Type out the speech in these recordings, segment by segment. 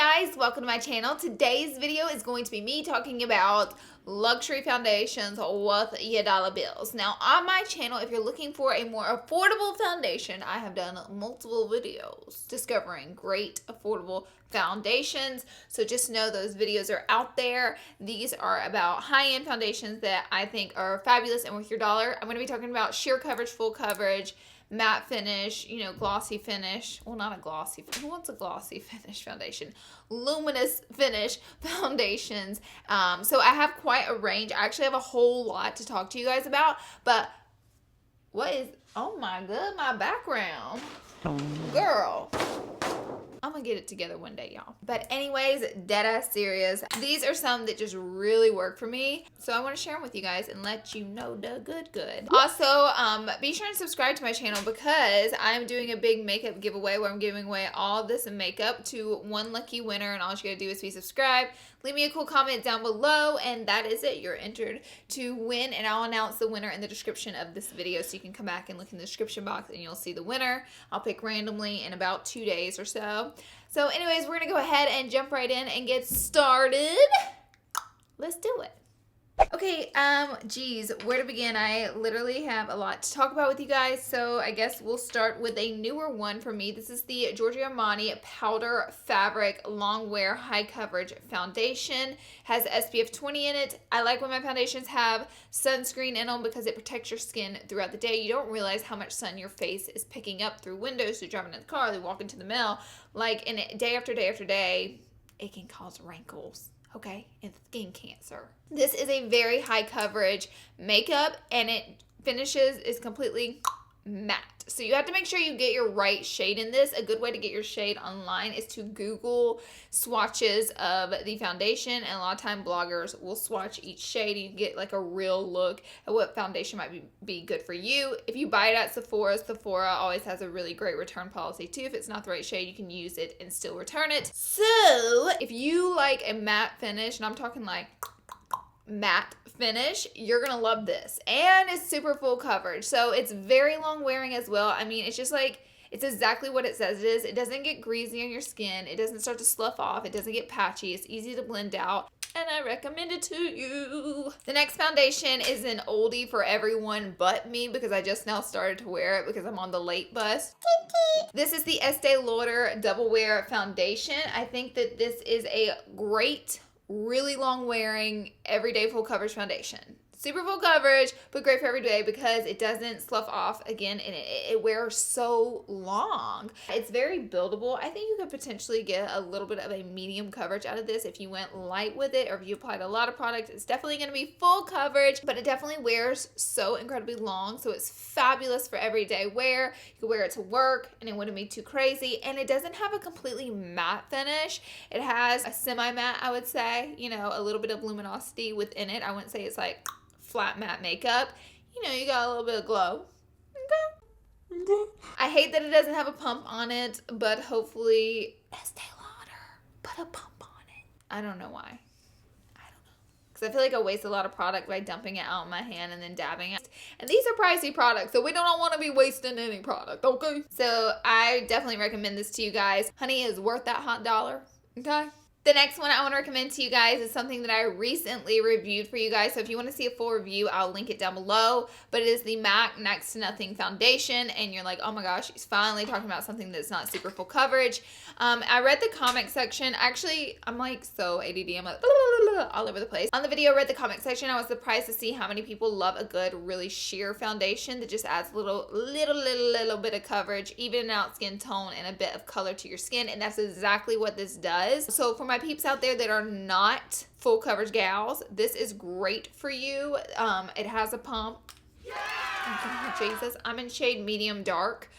guys, welcome to my channel. Today's video is going to be me talking about luxury foundations with your dollar bills. Now on my channel, if you're looking for a more affordable foundation, I have done multiple videos discovering great affordable foundations. So just know those videos are out there. These are about high-end foundations that I think are fabulous and worth your dollar. I'm going to be talking about sheer coverage, full coverage, matte finish, glossy finish. Well, not a glossy. Who wants a glossy finish foundation? Luminous finish foundations. So I have quite a range. I actually have a whole lot to talk to you guys about. But oh my god, my background. Girl. I'm gonna get it together one day, y'all. But anyways, dead ass serious. These are some that just really work for me. So I want to share them with you guys and let you know the good. Also, be sure and subscribe to my channel because I'm doing a big makeup giveaway where I'm giving away all this makeup to one lucky winner, and all you gotta do is be subscribed. Leave me a cool comment down below, and that is it. You're entered to win, and I'll announce the winner in the description of this video, so you can come back and look in the description box and you'll see the winner. I'll pick randomly in about 2 days or so. So anyways, we're gonna go ahead and jump right in and get started. Let's do it. Okay, geez, where to begin? I literally have a lot to talk about with you guys, so I guess we'll start with a newer one for me. This is the Giorgio Armani Powder Fabric Long Wear High Coverage Foundation. Has SPF 20 in it. I like when my foundations have sunscreen in them because it protects your skin throughout the day. You don't realize how much sun your face is picking up through windows, through driving in the car, they walk into the mail. Like, and day after day after day, it can cause wrinkles. Okay, and skin cancer. This is a very high coverage makeup, and it finishes is completely matte. So you have to make sure you get your right shade in this. A good way to get your shade online is to Google swatches of the foundation, and a lot of time bloggers will swatch each shade. You get like a real look at what foundation might be good for you. If you buy it at Sephora, Sephora always has a really great return policy too. If it's not the right shade, you can use it and still return it. So if you like a matte finish, and I'm talking like matte finish, you're gonna love this. And it's super full coverage, so it's very long wearing as well. I mean, it's just like, it's exactly what it says it is. It doesn't get greasy on your skin, it doesn't start to slough off, it doesn't get patchy, it's easy to blend out, and I recommend it to you. The next foundation is an oldie for everyone but me because I just now started to wear it because I'm on the late bus. This is the Estee Lauder Double Wear Foundation. I think that this is a great, really long wearing, everyday full coverage foundation. Super full coverage, but great for every day because it doesn't slough off again, and it wears so long. It's very buildable. I think you could potentially get a little bit of a medium coverage out of this if you went light with it, or if you applied a lot of product. It's definitely going to be full coverage, but it definitely wears so incredibly long, so it's fabulous for everyday wear. You can wear it to work and it wouldn't be too crazy, and it doesn't have a completely matte finish. It has a semi-matte, I would say, a little bit of luminosity within it. I wouldn't say it's like flat matte makeup. You got a little bit of glow. Okay. I hate that it doesn't have a pump on it, but hopefully Estee Lauder put a pump on it. I don't know why. Because I feel like I waste a lot of product by dumping it out in my hand and then dabbing it. And these are pricey products, so we don't want to be wasting any product, okay? So I definitely recommend this to you guys. Honey, it is worth that hot dollar, okay? The next one I want to recommend to you guys is something that I recently reviewed for you guys. So if you want to see a full review, I'll link it down below. But it is the MAC Next to Nothing Foundation. And you're like, oh my gosh, she's finally talking about something that's not super full coverage. I read the comment section. Actually, I'm like so ADD. I'm like all over the place. On the video, I read the comment section. I was surprised to see how many people love a good, really sheer foundation that just adds a little bit of coverage, even out skin tone, and a bit of color to your skin. And that's exactly what this does. So for my peeps out there that are not full coverage gals, this is great for you. It has a pump. Oh, Jesus, I'm in shade medium dark.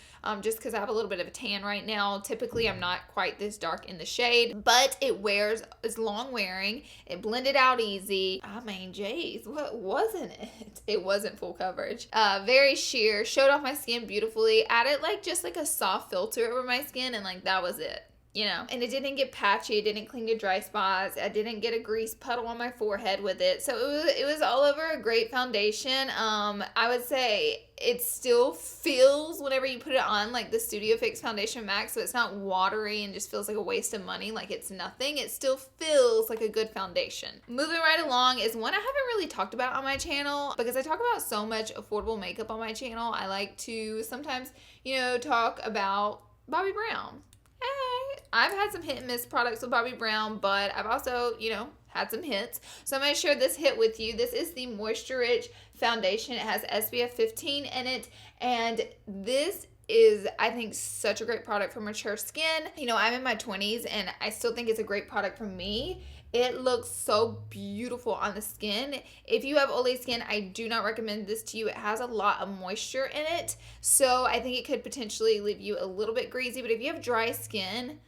Just because I have a little bit of a tan right now. Typically, I'm not quite this dark in the shade, but it wears, it's long wearing. It blended out easy. I mean, geez, what wasn't it? It wasn't full coverage. Very sheer, showed off my skin beautifully. Added just like a soft filter over my skin, and like that was it. you know, and it didn't get patchy, it didn't cling to dry spots, I didn't get a grease puddle on my forehead with it, so it was all over a great foundation. I would say it still feels, whenever you put it on, like the Studio Fix Foundation Max, so it's not watery and just feels like a waste of money, like it's nothing. It still feels like a good foundation. Moving right along is one I haven't really talked about on my channel, because I talk about so much affordable makeup on my channel. I like to sometimes, you know, talk about Bobbi Brown. Hey, I've had some hit and miss products with Bobbi Brown, but I've also, you know, had some hits. So I'm going to share this hit with you. This is the Moisture Rich Foundation. It has SPF 15 in it, and this is, I think, such a great product for mature skin. You know, I'm in my 20s and I still think it's a great product for me. It looks so beautiful on the skin. If you have oily skin, I do not recommend this to you. It has a lot of moisture in it, so I think it could potentially leave you a little bit greasy. But if you have dry skin,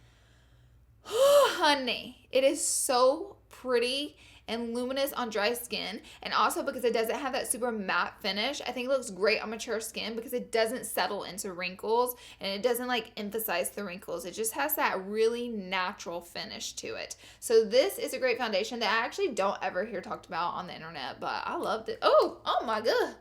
honey, it is so pretty and luminous on dry skin. And also because it doesn't have that super matte finish, I think it looks great on mature skin because it doesn't settle into wrinkles and it doesn't like emphasize the wrinkles. It just has that really natural finish to it. So this is a great foundation that I actually don't ever hear talked about on the internet, but I loved it. Oh my god.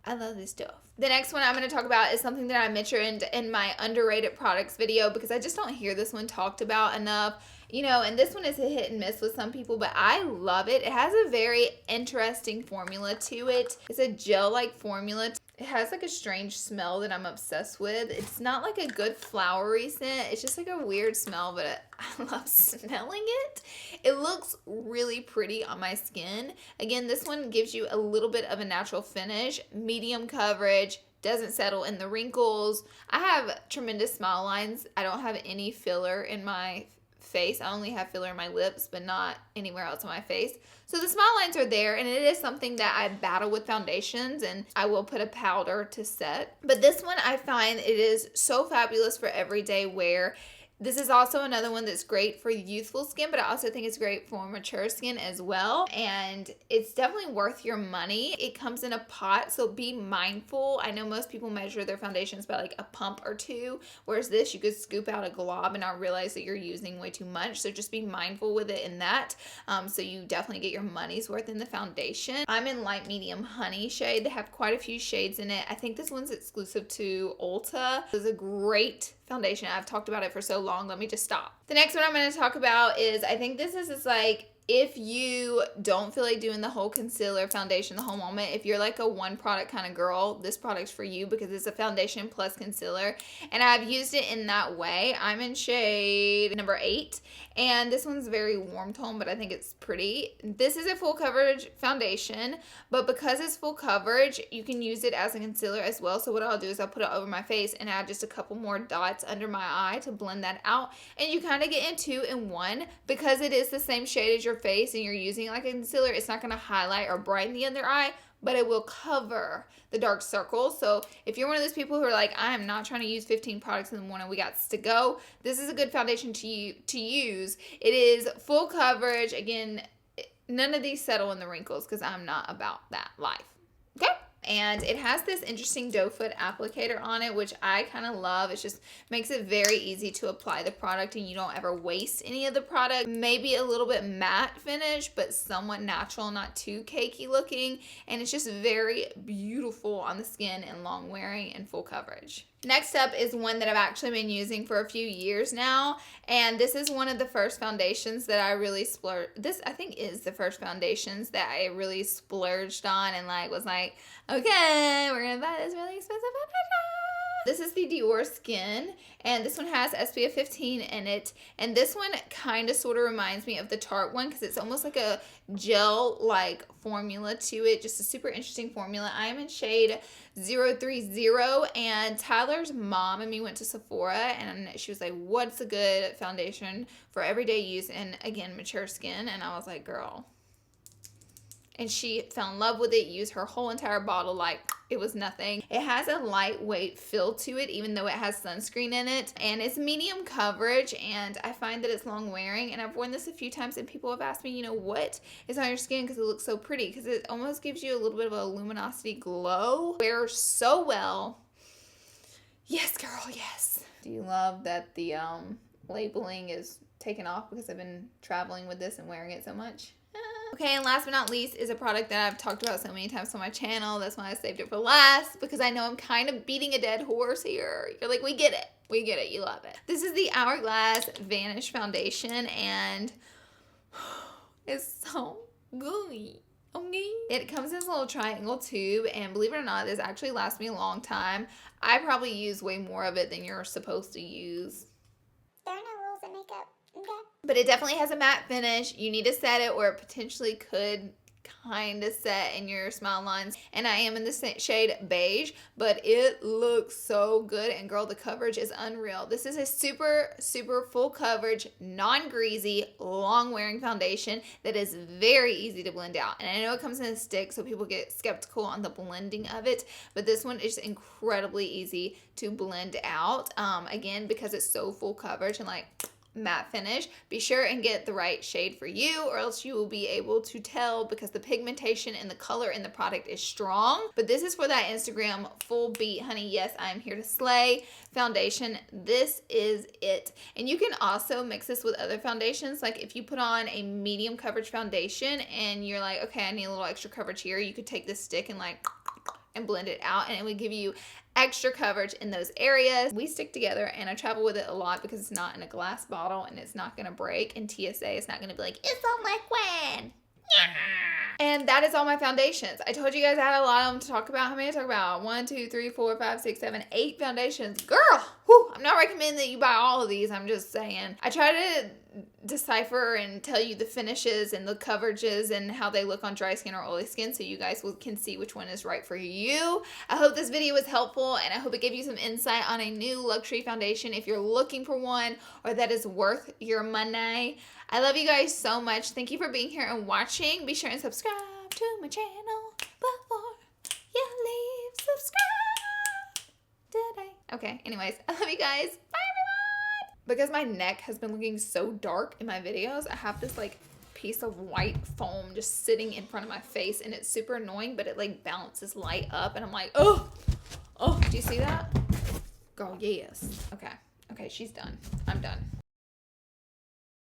I love this stuff. The next one I'm going to talk about is something that I mentioned in my underrated products video, because I just don't hear this one talked about enough. You know, and this one is a hit and miss with some people, but I love it. It has a very interesting formula to it. It's a gel-like formula. It has like a strange smell that I'm obsessed with. It's not like a good flowery scent. It's just like a weird smell, but I love smelling it. It looks really pretty on my skin. Again, this one gives you a little bit of a natural finish, medium coverage, doesn't settle in the wrinkles. I have tremendous smile lines. I don't have any filler in my face. I only have filler in my lips, but not anywhere else on my face. So the smile lines are there, and it is something that I battle with foundations, and I will put a powder to set. But this one, I find it is so fabulous for everyday wear. This is also another one that's great for youthful skin, but I also think it's great for mature skin as well. And it's definitely worth your money. It comes in a pot, so be mindful. I know most people measure their foundations by like a pump or two, whereas this, you could scoop out a glob and not realize that you're using way too much. So just be mindful with it in that. So you definitely get your money's worth in the foundation. I'm in light medium honey shade. They have quite a few shades in it. I think this one's exclusive to Ulta. It's a great foundation. I've talked about it for so long. Let me just stop. The next one I'm going to talk about is, I think this is like, if you don't feel like doing the whole concealer foundation the whole moment, if you're like a one product kind of girl, this product's for you because it's a foundation plus concealer. And I've used it in that way. I'm in shade number 8. And this one's very warm tone, but I think it's pretty. This is a full coverage foundation, but because it's full coverage, you can use it as a concealer as well. So what I'll do is I'll put it over my face and add just a couple more dots under my eye to blend that out. And you kind of get in 2 in 1 because it is the same shade as your face and you're using it like a concealer. It's not going to highlight or brighten the under eye, but it will cover the dark circles. So if you're one of those people who are like, I am not trying to use 15 products in the morning, we got to go, this is a good foundation to use. It is full coverage. Again, none of these settle in the wrinkles because I'm not about that life. Okay? And it has this interesting doe foot applicator on it, which I kind of love. It just makes it very easy to apply the product and you don't ever waste any of the product. Maybe a little bit matte finish, but somewhat natural, not too cakey looking. And it's just very beautiful on the skin and long wearing and full coverage. Next up is one that I've actually been using for a few years now, and this is one of the first foundations that I really splurged. This, I think, is the first foundations that I really splurged on and like was like, okay, we're gonna buy this really expensive foundation. This is the Dior Skin, and this one has SPF 15 in it, and this one kind of sort of reminds me of the Tarte one because it's almost like a gel-like formula to it, just a super interesting formula. I am in shade 030, and Tyler's mom and me went to Sephora, and she was like, what's a good foundation for everyday use and, again, mature skin? And I was like, girl. And she fell in love with it, used her whole entire bottle like it was nothing. It has a lightweight feel to it, even though it has sunscreen in it. And it's medium coverage, and I find that it's long wearing. And I've worn this a few times, and people have asked me, you know, what is on your skin because it looks so pretty. Because it almost gives you a little bit of a luminosity glow. Wears so well. Yes, girl, yes. Do you love that the labeling is taken off because I've been traveling with this and wearing it so much. Okay, and last but not least is a product that I've talked about so many times on my channel. That's why I saved it for last, because I know I'm kind of beating a dead horse here. You're like, we get it. We get it. You love it. This is the Hourglass Vanish Foundation, and it's so gooey. Okay. It comes in this little triangle tube, and believe it or not, this actually lasts me a long time. I probably use way more of it than you're supposed to use. There are no rules in makeup, okay? But it definitely has a matte finish. You need to set it, or it potentially could kind of set in your smile lines. And I am in the shade beige, but it looks so good. And girl, the coverage is unreal. This is a super, super full coverage, non-greasy, long wearing foundation that is very easy to blend out. And I know it comes in a stick, so people get skeptical on the blending of it, but this one is incredibly easy to blend out. Again, because it's so full coverage and like matte finish. Be sure and get the right shade for you, or else you will be able to tell, because the pigmentation and the color in the product is strong. But this is for that Instagram full beat, honey, yes, I'm here to slay foundation. This is it. And you can also mix this with other foundations. Like if you put on a medium coverage foundation and you're like, okay, I need a little extra coverage here, you could take this stick and like and blend it out, and it would give you extra coverage in those areas. We stick together, and I travel with it a lot because it's not in a glass bottle and it's not gonna break. And TSA is not gonna be like, it's a liquid. And that is all my foundations. I told you guys I had a lot of them to talk about. How many did I talk about? 1, 2, 3, 4, 5, 6, 7, 8 foundations. Girl, whew, I'm not recommending that you buy all of these. I'm just saying. I try to decipher and tell you the finishes and the coverages and how they look on dry skin or oily skin, so you guys can see which one is right for you. I hope this video was helpful, and I hope it gave you some insight on a new luxury foundation if you're looking for one, or that is worth your money. I love you guys so much. Thank you for being here and watching. Be sure and subscribe to my channel before you leave. Subscribe today. Okay, anyways, I love you guys. Bye, everyone. Because my neck has been looking so dark in my videos, I have this like piece of white foam just sitting in front of my face, and it's super annoying, but it like bounces light up, and I'm like, oh, do you see that? Girl, yes. Okay, she's done. I'm done.